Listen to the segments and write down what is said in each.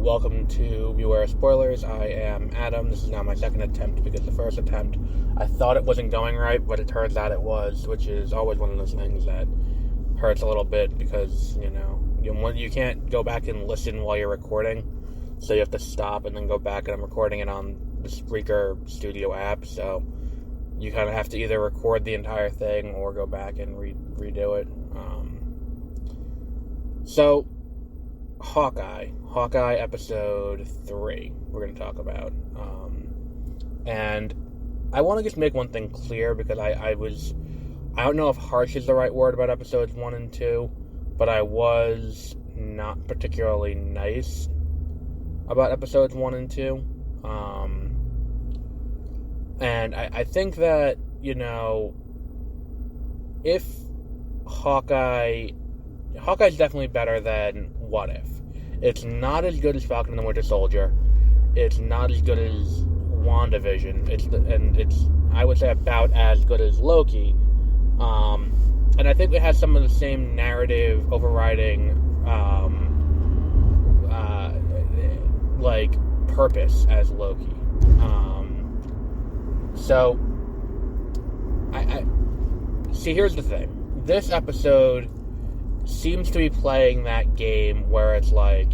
welcome to Beware Spoilers. I am Adam. This is now my second attempt because the first attempt I thought it wasn't going right, but it turns out it was, which is always one of those things that hurts a little bit because, you can't go back and listen while you're recording, so you have to stop and then go back, and I'm recording it on the Spreaker Studio app, so you kind of have to either record the entire thing or go back and redo it. So, Hawkeye episode 3, we're going to talk about. And I want to just make one thing clear, because I don't know if harsh is the right word about episodes 1 and 2, but I was not particularly nice about episodes 1 and 2. And I think that, if Hawkeye's definitely better than What If. It's not as good as Falcon and the Winter Soldier. It's not as good as WandaVision. It's I would say about as good as Loki. And I think it has some of the same narrative overriding purpose as Loki. So I see, here's the thing. This episode seems to be playing that game where it's like,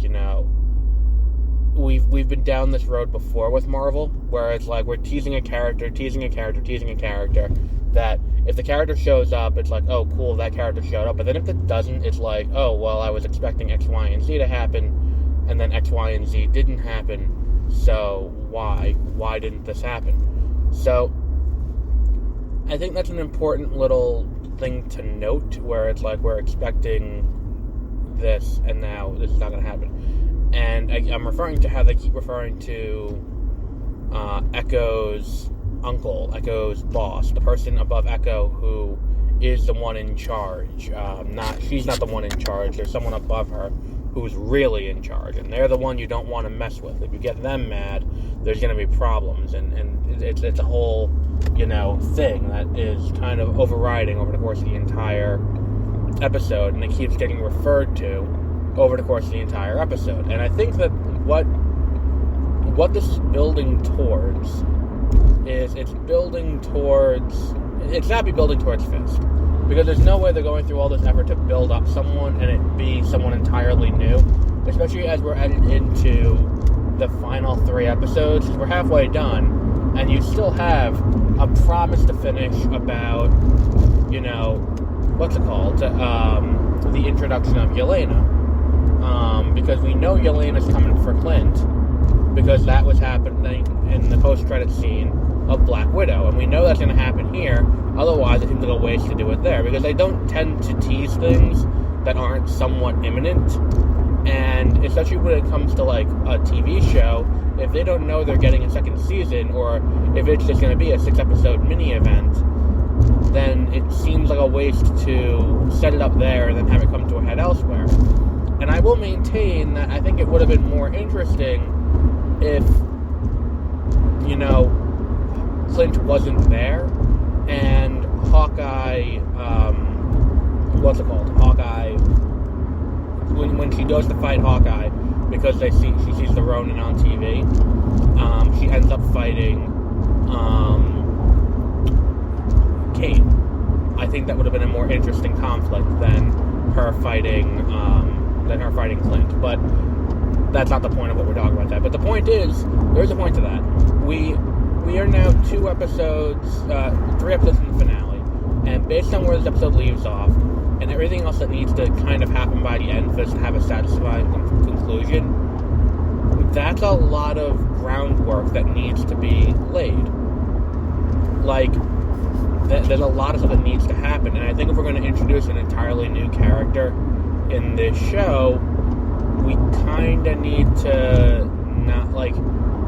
we've been down this road before with Marvel, where it's like we're teasing a character, that if the character shows up, it's like, oh, cool, that character showed up. But then if it doesn't, it's like, oh, well, I was expecting X, Y, and Z to happen, and then X, Y, and Z didn't happen, so why? Why didn't this happen? So, I think that's an important little thing to note, where it's like we're expecting this, and now this is not going to happen. And I'm referring to how they keep referring to Echo's uncle, Echo's boss, the person above Echo who is the one in charge. She's not the one in charge. There's someone above her who's really in charge, and they're the one you don't want to mess with. If you get them mad, there's going to be problems, and it's a whole thing that is kind of overriding over the course of the entire episode, and it keeps getting referred to over the course of the entire episode. And I think that what this is building towards is it's not building towards Fisk, because there's no way they're going through all this effort to build up someone and it be someone entirely new, especially as we're headed into the final 3 episodes. We're halfway done, and you still have a promise to finish about, the introduction of Yelena. Because we know Yelena's coming for Clint, because that was happening in the post-credit scene of Black Widow, and we know that's going to happen here. Otherwise, I think there's ways to do it there, because they don't tend to tease things that aren't somewhat imminent. And especially when it comes to like a TV show, if they don't know they're getting a second season, or if it's just going to be a 6-episode mini event, then it seems like a waste to set it up there and then have it come to a head elsewhere. And I will maintain that I think it would have been more interesting if, Clint wasn't there, and Hawkeye, Hawkeye, when she goes to fight Hawkeye, because she sees the Ronin on TV, she ends up fighting Kate. I think that would have been a more interesting conflict than her fighting Clint. But that's not the point of what we're talking about. But the point is, there's a point to that. We are now 3 episodes in the finale, and based on where this episode leaves off, and everything else that needs to kind of happen by the end for us to have a satisfying conclusion, that's a lot of groundwork that needs to be laid. Like, there's a lot of stuff that needs to happen, and I think if we're going to introduce an entirely new character in this show, we kind of need to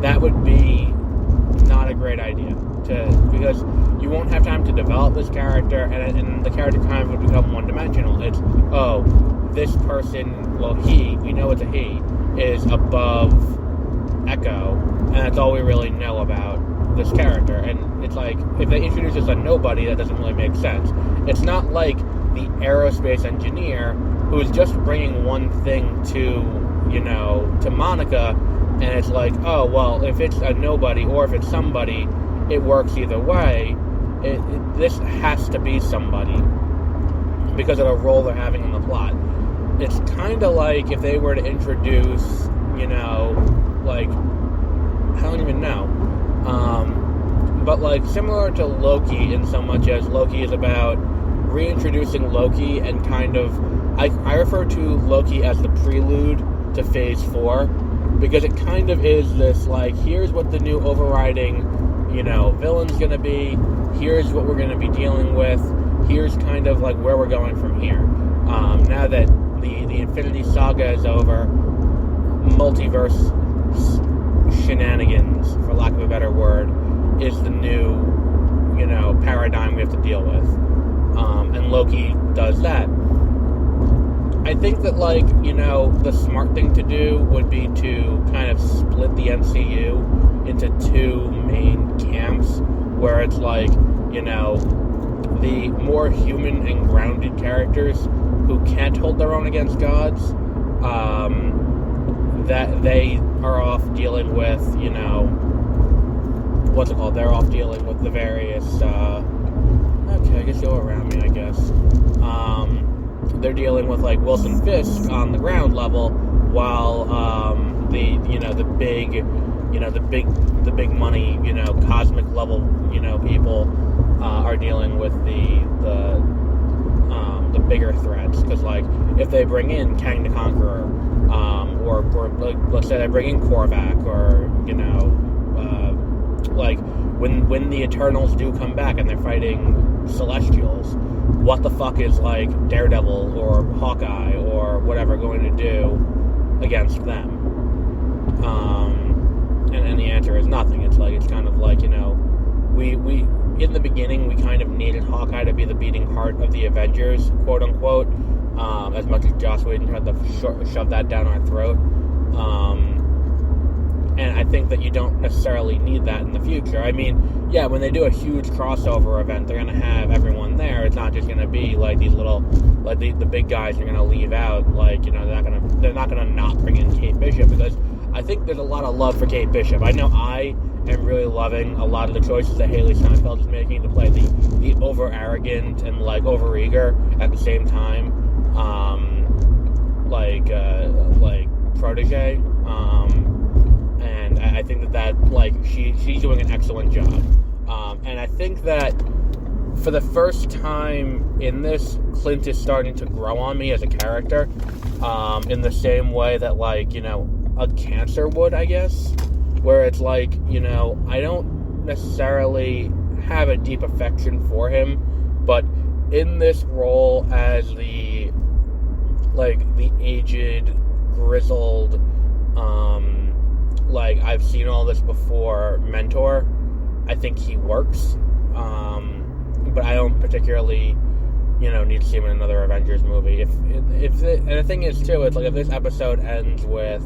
that would be not a great idea, because you won't have time to develop this character, and the character kind of would become one-dimensional. It's, oh, this person, well, we know it's a he, is above Echo, and that's all we really know about this character. And it's like, if they introduce us a nobody, that doesn't really make sense. It's not like the aerospace engineer who's just bringing one thing to, to Monica, and it's like, oh, well, if it's a nobody or if it's somebody, it works either way. This has to be somebody because of the role they're having in the plot. It's kind of like if they were to introduce, like, I don't even know, but like similar to Loki in so much as Loki is about reintroducing Loki and kind of, I refer to Loki as the prelude to Phase 4, because it kind of is this, like, here's what the new overriding, villain's gonna be, here's what we're gonna be dealing with, here's kind of, like, where we're going from here. Now that the Infinity Saga is over, multiverse shenanigans, for lack of a better word, is the new, paradigm we have to deal with. And Loki does that. I think that, like, the smart thing to do would be to kind of split the MCU into two main camps, where it's like, the more human and grounded characters who can't hold their own against gods, that they are off dealing with, they're off dealing with the various, okay, I guess you're around me, I guess. They're dealing with, like, Wilson Fisk on the ground level, while the big money, cosmic level, people are dealing with the bigger threats. Because, like, if they bring in Kang the Conqueror, or like, let's say they bring in Korvac, or like when the Eternals do come back and they're fighting Celestials, what the fuck is, like, Daredevil or Hawkeye or whatever going to do against them? And the answer is nothing. It's kind of like, we in the beginning we kind of needed Hawkeye to be the beating heart of the Avengers, quote unquote, as much as Joss Whedon tried to shove that down our throat. And I think that you don't necessarily need that in the future. I mean, yeah, when they do a huge crossover event, they're going to have everyone there. It's not just going to be, like, these little, like, the big guys are going to leave out. Like, they're not going to not bring in Kate Bishop, because I think there's a lot of love for Kate Bishop. I know I am really loving a lot of the choices that Haley Steinfeld is making to play the over-arrogant and, like, over-eager at the same time, like protege. And I think that like, she's doing an excellent job. And I think that for the first time in this, Clint is starting to grow on me as a character, in the same way that, like, a cancer would, I guess, where it's like, I don't necessarily have a deep affection for him, but in this role as the aged, grizzled, like, I've seen all this before mentor, I think he works. But I don't particularly, need to see him in another Avengers movie. And the thing is, too, it's like, if this episode ends with,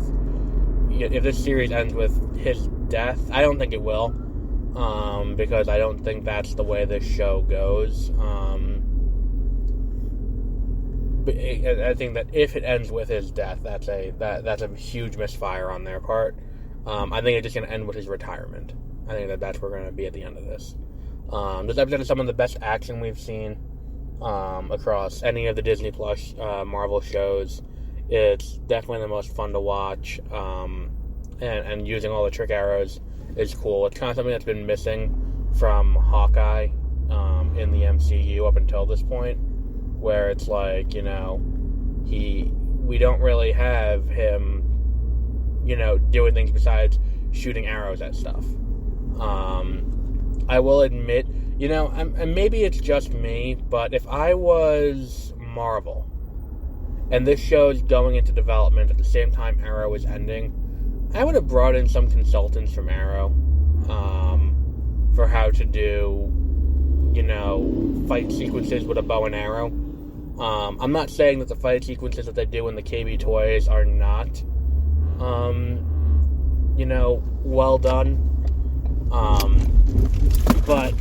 if this series ends with his death, I don't think it will, because I don't think that's the way this show goes. But I think that if it ends with his death, that's a huge misfire on their part. I think it's just going to end with his retirement. I think that's where we're going to be at the end of this. This episode is some of the best action we've seen across any of the Disney Plus Marvel shows. It's definitely the most fun to watch, and using all the trick arrows is cool. It's kind of something that's been missing from Hawkeye in the MCU up until this point, where it's like, we don't really have him, doing things besides shooting arrows at stuff. I will admit, and maybe it's just me, but if I was Marvel, and this show's going into development at the same time Arrow is ending, I would have brought in some consultants from Arrow, for how to do, fight sequences with a bow and arrow. I'm not saying that the fight sequences that they do in the KB toys are not, well done. But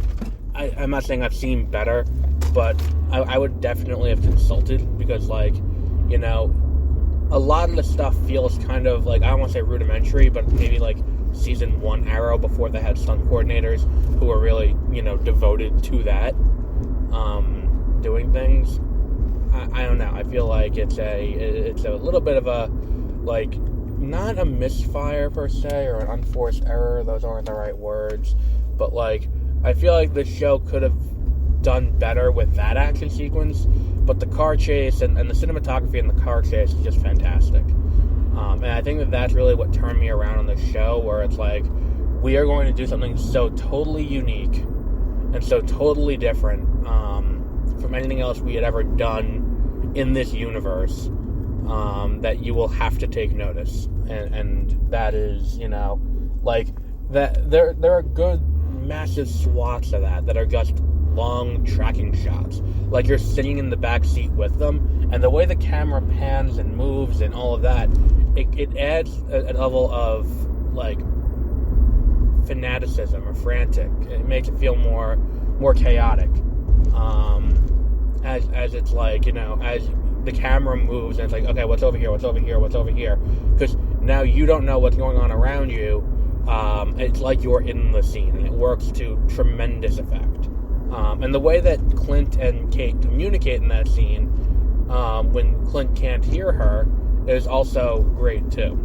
I'm not saying I've seen better, but I would definitely have consulted, because, like, a a lot of the stuff feels kind of like, I don't want to say rudimentary, but maybe like season 1 Arrow before they had stunt coordinators who were really, devoted to that, doing things. I don't know. I feel like it's a little bit of a, like, not a misfire per se, or an unforced error. Those aren't the right words. But, like, I feel like the show could have done better with that action sequence. But the car chase and the cinematography in the car chase is just fantastic. And I think that's really what turned me around on the show, where it's like, we are going to do something so totally unique and so totally different from anything else we had ever done in this universe, that you will have to take notice. And that is, like, that there are good massive swaths of that are just long tracking shots. Like, you're sitting in the back seat with them, and the way the camera pans and moves and all of that, it adds a level of, like, fanaticism or frantic. It makes it feel more chaotic. As it's like, as the camera moves and it's like, okay, what's over here? Because now you don't know what's going on around you. It's like you're in the scene, and it works to tremendous effect. And the way that Clint and Kate communicate in that scene, when Clint can't hear her, is also great too.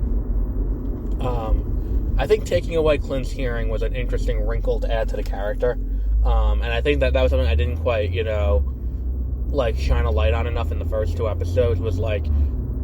I think taking away Clint's hearing was an interesting wrinkle to add to the character. And I think that was something I didn't quite, shine a light on enough in the first 2 episodes, was like,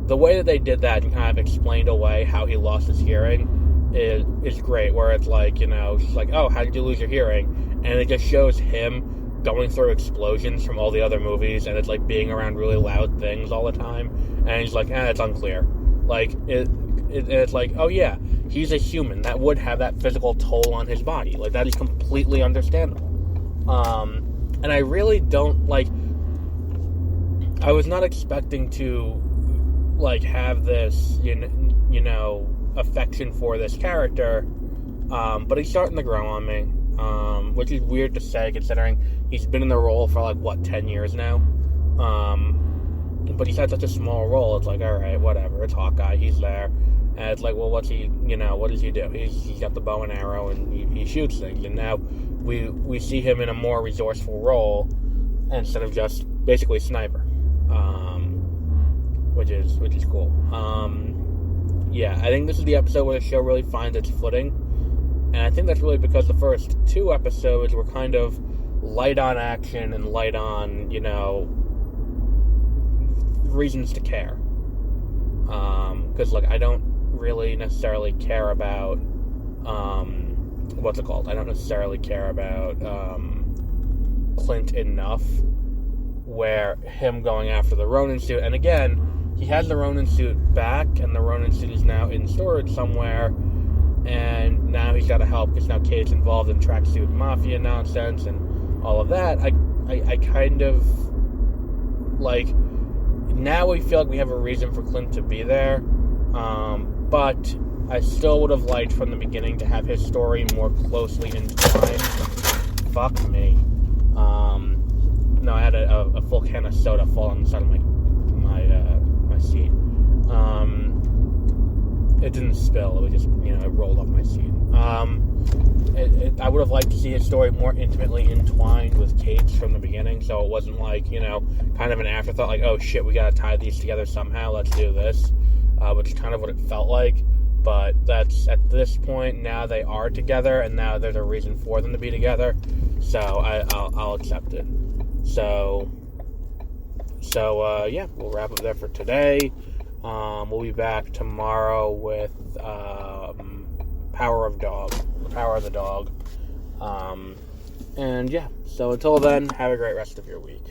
the way that they did that and kind of explained away how he lost his hearing is great, where it's like, it's like, oh, how did you lose your hearing? And it just shows him going through explosions from all the other movies, and it's like being around really loud things all the time, and he's like, it's unclear. Like, it's like, oh yeah, he's a human. That would have that physical toll on his body. Like, that is completely understandable. And I really don't, like, I was not expecting to, like, have this, affection for this character, but he's starting to grow on me, which is weird to say considering he's been in the role for, 10 years now, but he's had such a small role. It's like, alright, whatever, it's Hawkeye, he's there, and it's like, well, what does he do? He's got the bow and arrow, and he shoots things, and now we see him in a more resourceful role, instead of just basically sniper, which is cool. Yeah, I think this is the episode where the show really finds its footing, and I think that's really because the first 2 episodes were kind of light on action and light on, reasons to care. Because, I don't really necessarily care about, what's it called? I don't necessarily care about, Clint enough, where him going after the Ronin suit, and again, he has the Ronin suit back, and the Ronin suit is now in storage somewhere, and now he's got to help, because now Kate's involved in tracksuit mafia nonsense, and all of that. I kind of, like, now we feel like we have a reason for Clint to be there, but I still would have liked from the beginning to have his story more closely entwined. Fuck me. No, I had a full can of soda fall on the side of my seat. It didn't spill. It was just, it rolled off my seat. I would have liked to see his story more intimately entwined with Kate's from the beginning, so it wasn't like, kind of an afterthought, like, oh shit, we gotta tie these together somehow, let's do this, which is kind of what it felt like. But that's, at this point, now they are together, and now there's a reason for them to be together, so I'll accept it. So yeah, we'll wrap up there for today. We'll be back tomorrow with Power of the Dog. And yeah, so until then, have a great rest of your week.